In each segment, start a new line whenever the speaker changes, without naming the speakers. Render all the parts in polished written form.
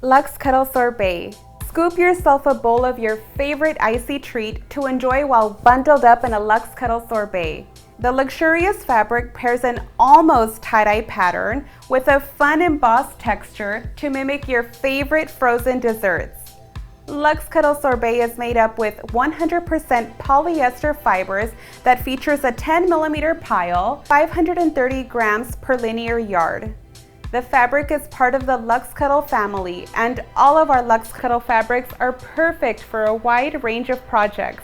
Luxe Cuddle Sorbet. Scoop yourself a bowl of your favorite icy treat to enjoy while bundled up in a Luxe Cuddle Sorbet. The luxurious fabric pairs an almost tie-dye pattern with a fun embossed texture to mimic your favorite frozen desserts. Luxe Cuddle Sorbet is made up with 100% polyester fibers that features a 10mm pile, 530 grams per linear yard. The fabric is part of the Luxe Cuddle family, and all of our Luxe Cuddle fabrics are perfect for a wide range of projects.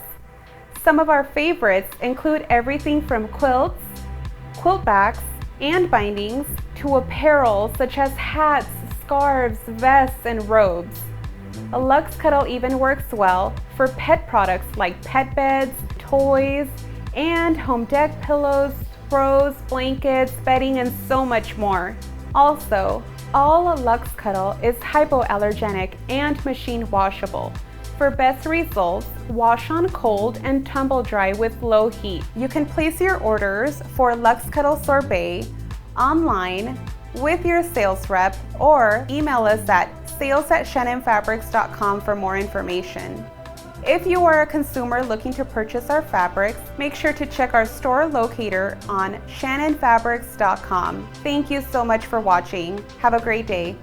Some of our favorites include everything from quilts, quilt backs, and bindings to apparel such as hats, scarves, vests, and robes. A Luxe Cuddle even works well for pet products like pet beds, toys, and home deck pillows, throws, blankets, bedding, and so much more. Also, all Luxe Cuddle is hypoallergenic and machine washable. For best results, wash on cold and tumble dry with low heat. You can place your orders for Luxe Cuddle Sorbet online with your sales rep or email us at sales@shannonfabrics.com for more information. If you are a consumer looking to purchase our fabrics, make sure to check our store locator on shannonfabrics.com. Thank you so much for watching. Have a great day.